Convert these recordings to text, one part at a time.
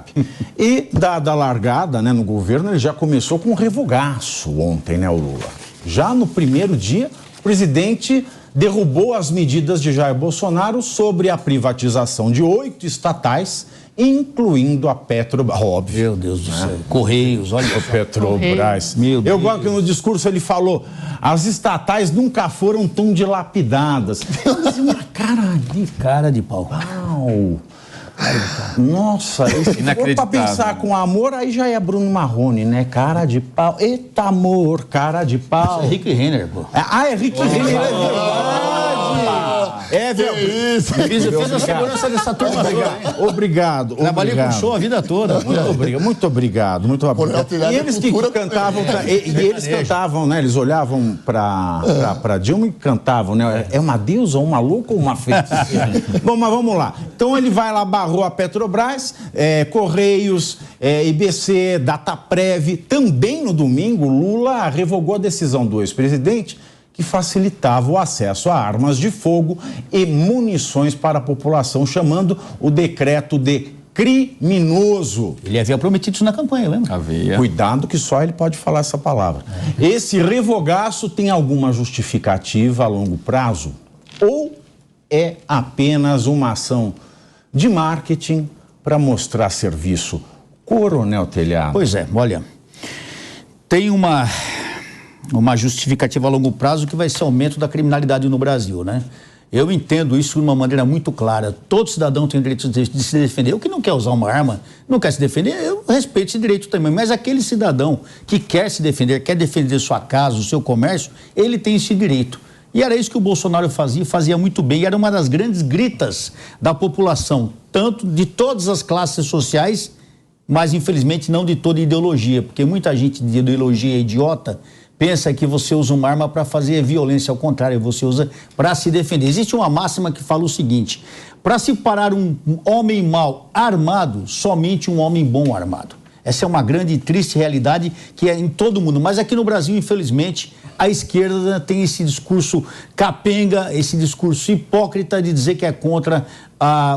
sabe. E, dada a largada, né, no governo, ele já começou com um revogaço ontem, né, o Lula. Já no primeiro dia, o presidente derrubou as medidas de Jair Bolsonaro sobre a privatização de 8 estatais, incluindo a Petrobras, óbvio. Meu Deus do céu. Correios, olha. A Petrobras. Eu gosto que no discurso ele falou, as estatais nunca foram tão dilapidadas. Mas uma cara de pau. Uau. Nossa, se for pra pensar com amor, aí já é Bruno Marrone, né? Cara de pau. Eita, amor, cara de pau. Isso é Rick Renner, pô. É Rick Renner, é verdade. É verdade. Isso. Fez a segurança dessa turma. Obrigado. Trabalhei com show a vida toda. Muito obrigado. E eles que cantavam, eles cantavam, né? Eles olhavam pra Dilma e cantavam, né? É uma deusa, uma louca ou uma feiticeira? Bom, mas vamos lá. Então ele vai lá, barrou a Petrobras, Correios, IBC, Dataprev. Também no domingo, Lula revogou a decisão do ex-presidente que facilitava o acesso a armas de fogo e munições para a população, chamando o decreto de criminoso. Ele havia prometido isso na campanha, lembra? Havia. Cuidado que só ele pode falar essa palavra. Esse revogaço tem alguma justificativa a longo prazo? Ou é apenas uma ação de marketing para mostrar serviço? Coronel Telhado. Pois é, olha, tem uma justificativa a longo prazo que vai ser o aumento da criminalidade no Brasil, né? Eu entendo isso de uma maneira muito clara. Todo cidadão tem o direito de se defender. O que não quer usar uma arma, não quer se defender, eu respeito esse direito também. Mas aquele cidadão que quer se defender, quer defender sua casa, o seu comércio, ele tem esse direito. E era isso que o Bolsonaro fazia muito bem. E era uma das grandes gritas da população, tanto de todas as classes sociais, mas infelizmente não de toda ideologia, porque muita gente de ideologia idiota pensa que você usa uma arma para fazer violência, ao contrário, você usa para se defender. Existe uma máxima que fala o seguinte: para se parar um homem mau armado, somente um homem bom armado. Essa é uma grande e triste realidade que é em todo mundo, mas aqui no Brasil, infelizmente, a esquerda tem esse discurso capenga, esse discurso hipócrita de dizer que é contra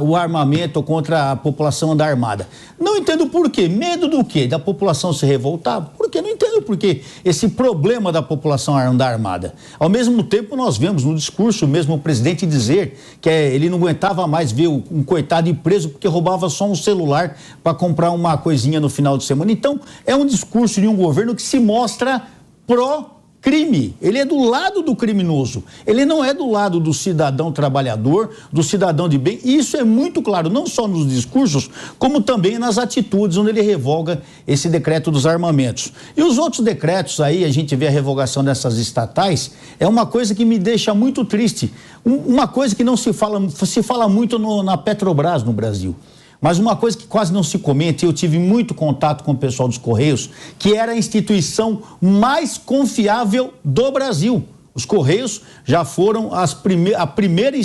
o armamento ou contra a população andar armada. Não entendo por quê. Medo do quê? Da população se revoltar? Por quê? Não entendo por quê esse problema da população andar armada. Ao mesmo tempo, nós vemos no discurso mesmo o presidente dizer que ele não aguentava mais ver um coitado ir preso porque roubava só um celular para comprar uma coisinha no final de semana. Então, é um discurso de um governo que se mostra pró-crime. Ele é do lado do criminoso. Ele não é do lado do cidadão trabalhador, do cidadão de bem. E isso é muito claro, não só nos discursos, como também nas atitudes, onde ele revoga esse decreto dos armamentos. E os outros decretos aí, a gente vê a revogação dessas estatais, é uma coisa que me deixa muito triste. Uma coisa que não se fala muito na Petrobras no Brasil. Mas uma coisa que quase não se comenta, e eu tive muito contato com o pessoal dos Correios, que era a instituição mais confiável do Brasil. Os Correios já foram a primeira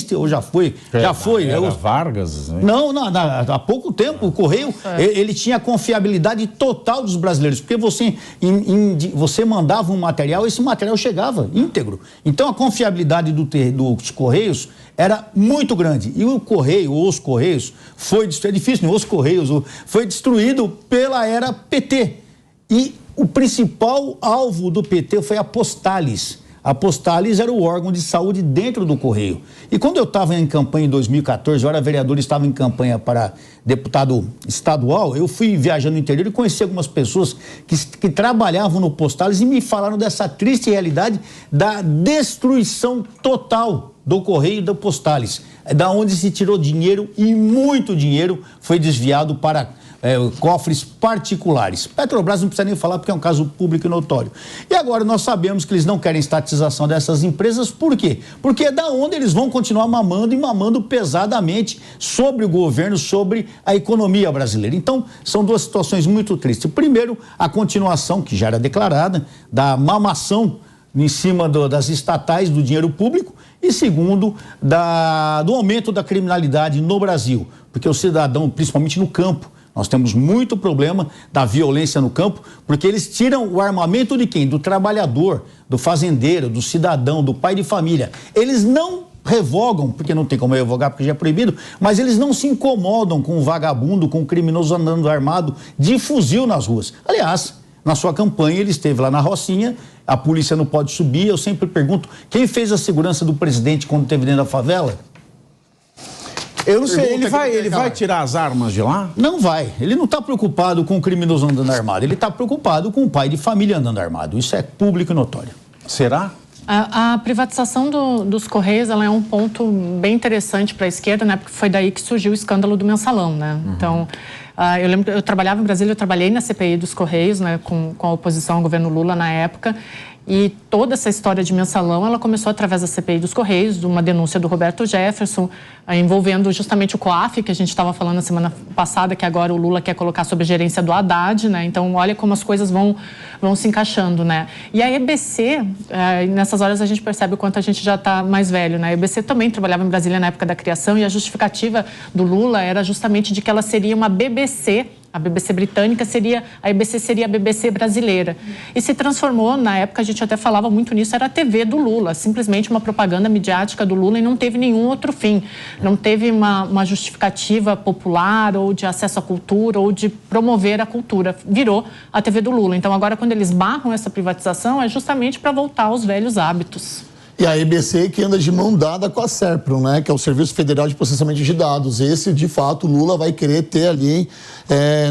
Era Vargas? Né? Não, há pouco tempo o Correio, ele tinha a confiabilidade total dos brasileiros, porque você mandava um material, esse material chegava íntegro. Então a confiabilidade dos Correios era muito grande. E os Correios, é difícil, né? Os Correios foi destruído pela era PT. E o principal alvo do PT foi a Postales. A Postales era o órgão de saúde dentro do Correio. E quando eu estava em campanha em 2014, eu era vereador e estava em campanha para deputado estadual, eu fui viajando no interior e conheci algumas pessoas que trabalhavam no Postales e me falaram dessa triste realidade da destruição total do Correio e da Postales, da onde se tirou dinheiro e muito dinheiro foi desviado para cofres particulares. Petrobras não precisa nem falar porque é um caso público e notório. E agora nós sabemos que eles não querem estatização dessas empresas, por quê? Porque é da onde eles vão continuar mamando e mamando pesadamente sobre o governo, sobre a economia brasileira. Então, são duas situações muito tristes. Primeiro, a continuação, que já era declarada, da mamação em cima das estatais, do dinheiro público, e segundo, do aumento da criminalidade no Brasil, porque o cidadão, principalmente no campo, nós temos muito problema da violência no campo, porque eles tiram o armamento de quem? Do trabalhador, do fazendeiro, do cidadão, do pai de família. Eles não revogam, porque não tem como revogar, porque já é proibido, mas eles não se incomodam com o vagabundo, com o criminoso andando armado de fuzil nas ruas. Aliás, na sua campanha ele esteve lá na Rocinha, a polícia não pode subir. Eu sempre pergunto, quem fez a segurança do presidente quando esteve dentro da favela? Eu não sei, ele vai tirar as armas de lá? Não vai. Ele não está preocupado com o criminoso andando armado. Ele está preocupado com o pai de família andando armado. Isso é público e notório. Será? A privatização dos Correios, ela é um ponto bem interessante para a esquerda, né? Porque foi daí que surgiu o escândalo do mensalão, né? Então, eu lembro, eu trabalhava em Brasília, eu trabalhei na CPI dos Correios, né? Com a oposição ao governo Lula na época. E toda essa história de mensalão, ela começou através da CPI dos Correios, de uma denúncia do Roberto Jefferson, envolvendo justamente o COAF, que a gente estava falando na semana passada, que agora o Lula quer colocar sob a gerência do Haddad, né? Então, olha como as coisas vão se encaixando, né? E a EBC, nessas horas a gente percebe o quanto a gente já está mais velho, né? A EBC também trabalhava em Brasília na época da criação e a justificativa do Lula era justamente de que ela seria uma BBC. A BBC britânica a EBC seria a BBC brasileira. E se transformou, na época a gente até falava muito nisso, era a TV do Lula, simplesmente uma propaganda midiática do Lula e não teve nenhum outro fim. Não teve uma justificativa popular ou de acesso à cultura ou de promover a cultura. Virou a TV do Lula. Então agora quando eles barram essa privatização é justamente para voltar aos velhos hábitos. E a EBC que anda de mão dada com a SERPRO, né? Que é o Serviço Federal de Processamento de Dados. Esse, de fato, o Lula vai querer ter ali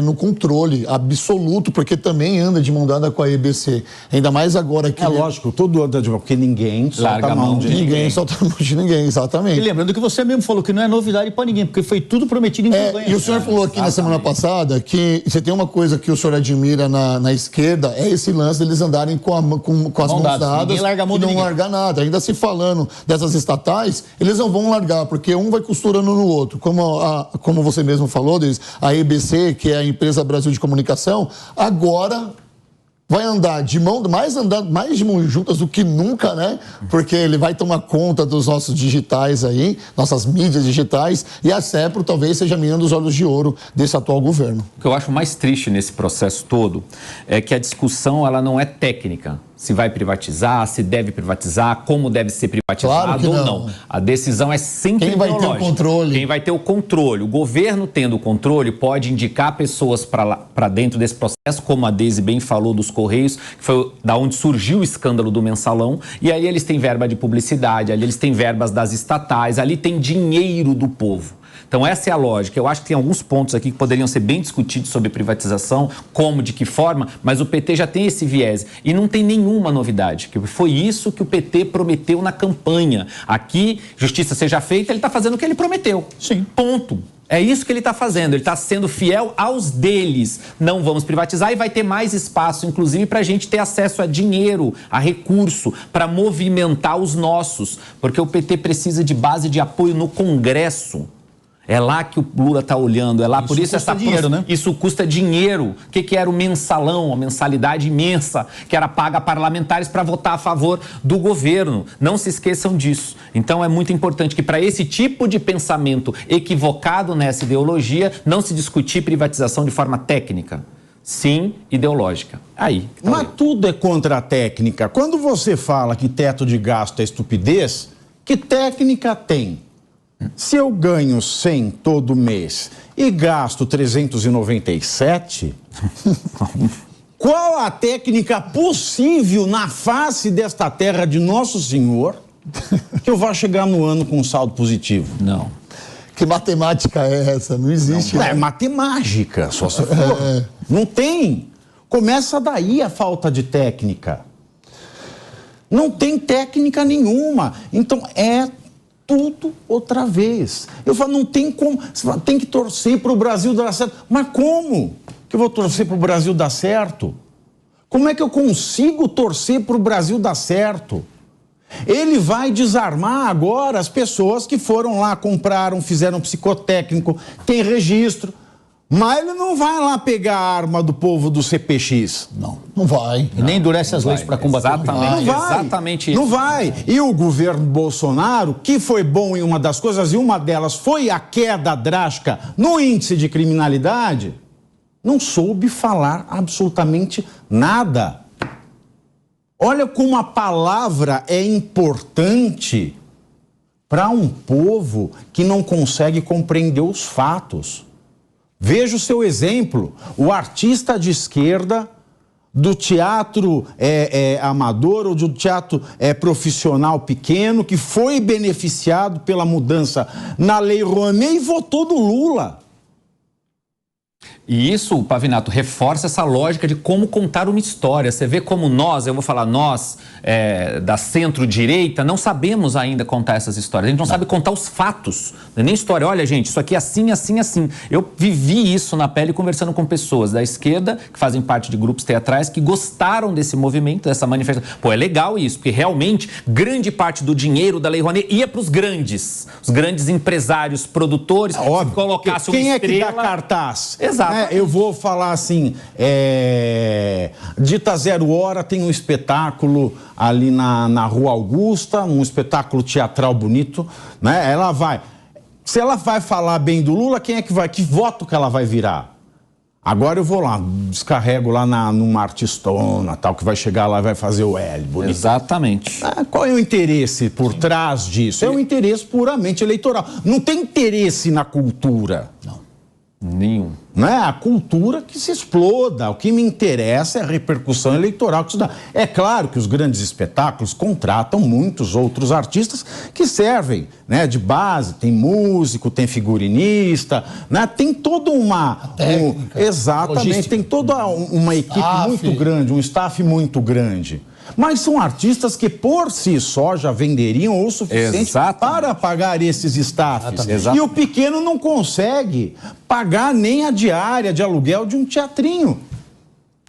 no controle absoluto, porque também anda de mão dada com a EBC. Ainda mais agora que... É lógico, tudo anda de mão, porque ninguém solta a mão de ninguém. Ninguém solta a mão de ninguém, exatamente. E lembrando que você mesmo falou que não é novidade para ninguém, porque foi tudo prometido em campanha. E o senhor falou aqui na semana passada que você tem uma coisa que o senhor admira na esquerda, é esse lance deles andarem com as mãos dadas ninguém larga a mão e de não ninguém. largar nada. Ainda se falando dessas estatais, eles não vão largar, porque um vai costurando no outro. Como você mesmo falou, Denis, a EBC, que é a Empresa Brasil de Comunicação, agora vai andar mais de mãos juntas do que nunca, né? Porque ele vai tomar conta dos nossos digitais aí, nossas mídias digitais, e a SERPRO talvez seja a menina dos olhos de ouro desse atual governo. O que eu acho mais triste nesse processo todo é que a discussão ela não é técnica. Se vai privatizar, se deve privatizar, como deve ser privatizado Claro que ou não. A decisão é sempre Quem vai ter o controle? Quem vai ter o controle? O governo tendo o controle pode indicar pessoas para dentro desse processo, como a Deise bem falou dos Correios, que foi da onde surgiu o escândalo do mensalão, e aí eles têm verba de publicidade, ali eles têm verbas das estatais, ali tem dinheiro do povo. Então essa é a lógica. Eu acho que tem alguns pontos aqui que poderiam ser bem discutidos sobre privatização, como, de que forma, mas o PT já tem esse viés. E não tem nenhuma novidade, que foi isso que o PT prometeu na campanha. Aqui, justiça seja feita, ele está fazendo o que ele prometeu. Sim. Ponto. É isso que ele está fazendo, ele está sendo fiel aos deles. Não vamos privatizar e vai ter mais espaço, inclusive, para a gente ter acesso a dinheiro, a recurso, para movimentar os nossos. Porque o PT precisa de base de apoio no Congresso. É lá que o Lula está olhando, é lá, por isso custa dinheiro, né? Isso custa dinheiro. O que era o mensalão, a mensalidade imensa que era paga a parlamentares para votar a favor do governo. Não se esqueçam disso. Então é muito importante que para esse tipo de pensamento equivocado nessa ideologia, não se discutir privatização de forma técnica. Sim, ideológica. Aí. Mas tudo é contra a técnica. Quando você fala que teto de gasto é estupidez, que técnica tem? Se eu ganho 100 todo mês e gasto 397, qual a técnica possível na face desta terra de Nosso Senhor que eu vá chegar no ano com um saldo positivo? Não. Que matemática é essa? Não existe. Não, é matemática, só se for. Não tem. Começa daí a falta de técnica. Não tem técnica nenhuma. Então tudo outra vez. Eu falo, não tem como. Você fala, tem que torcer para o Brasil dar certo. Mas como que eu vou torcer para o Brasil dar certo? Como é que eu consigo torcer para o Brasil dar certo? Ele vai desarmar agora as pessoas que foram lá, compraram, fizeram psicotécnico, tem registro. Mas ele não vai lá pegar a arma do povo do CPX. Não vai. E nem endurece as leis para combater. Exatamente, Não vai. Exatamente isso. Não vai. E o governo Bolsonaro, que foi bom em uma das coisas, e uma delas foi a queda drástica no índice de criminalidade, não soube falar absolutamente nada. Olha como a palavra é importante para um povo que não consegue compreender os fatos. Veja o seu exemplo, o artista de esquerda do teatro amador ou do teatro profissional pequeno que foi beneficiado pela mudança na Lei Rouanet e votou no Lula. E isso, Pavinato, reforça essa lógica de como contar uma história. Você vê como nós, eu vou falar nós, da centro-direita, não sabemos ainda contar essas histórias. A gente não sabe contar os fatos, não é nem história. Olha, gente, isso aqui é assim, assim, assim. Eu vivi isso na pele conversando com pessoas da esquerda, que fazem parte de grupos teatrais, que gostaram desse movimento, dessa manifestação. Pô, é legal isso, porque realmente grande parte do dinheiro da Lei Rouanet ia para os grandes empresários, produtores. Óbvio. Se colocasse uma Quem estrela... é que dá cartaz? Exato. Eu vou falar assim, Dita Zero Hora tem um espetáculo ali na Rua Augusta, um espetáculo teatral bonito, né? Ela vai, se ela vai falar bem do Lula, quem é que vai, que voto que ela vai virar? Agora eu vou lá, descarrego lá numa artistona, tal, que vai chegar lá e vai fazer o L, bonito. Exatamente. Qual é o interesse por trás disso? É um interesse puramente eleitoral. Não tem interesse na cultura. Não. Nenhum. Não é a cultura que se exploda. O que me interessa é a repercussão eleitoral que isso dá. É claro que os grandes espetáculos contratam muitos outros artistas que servem, né, de base. Tem músico, tem figurinista, né, tem toda uma... técnica, exatamente, logística. tem toda uma equipe muito grande, um staff muito grande. Mas são artistas que por si só já venderiam o suficiente para pagar esses staffs. E o pequeno não consegue pagar nem a diária de aluguel de um teatrinho.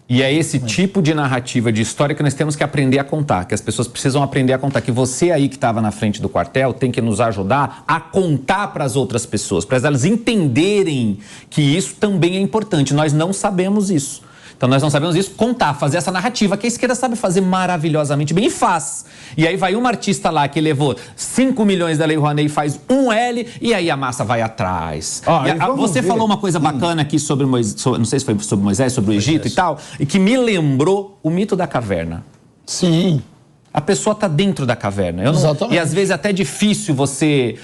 E é esse tipo de narrativa, de história que nós temos que aprender a contar, que as pessoas precisam aprender a contar, que você aí que estava na frente do quartel tem que nos ajudar a contar para as outras pessoas, para elas entenderem que isso também é importante. Nós não sabemos isso. Então nós não sabemos isso, contar, fazer essa narrativa que a esquerda sabe fazer maravilhosamente bem e faz. E aí vai uma artista lá que levou 5 milhões da Lei Rouanet e faz um L e aí a massa vai atrás. Você falou uma coisa bacana aqui sobre Moisés, não sei se foi sobre Moisés, sobre o Egito e tal, e que me lembrou o mito da caverna. Sim. A pessoa está dentro da caverna. Exatamente. E às vezes é até difícil você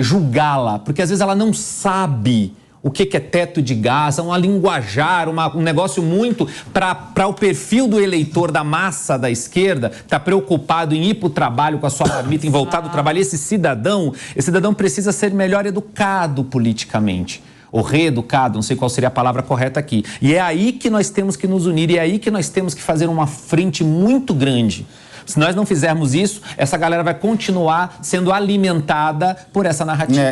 julgá-la, porque às vezes ela não sabe o que é teto de gás, um linguajar, um negócio muito para o perfil do eleitor da massa da esquerda, está preocupado em ir para o trabalho com a sua marmita, em voltar do trabalho. Esse cidadão precisa ser melhor educado politicamente. Ou reeducado, não sei qual seria a palavra correta aqui. E é aí que nós temos que nos unir, e é aí que nós temos que fazer uma frente muito grande. Se nós não fizermos isso, essa galera vai continuar sendo alimentada por essa narrativa.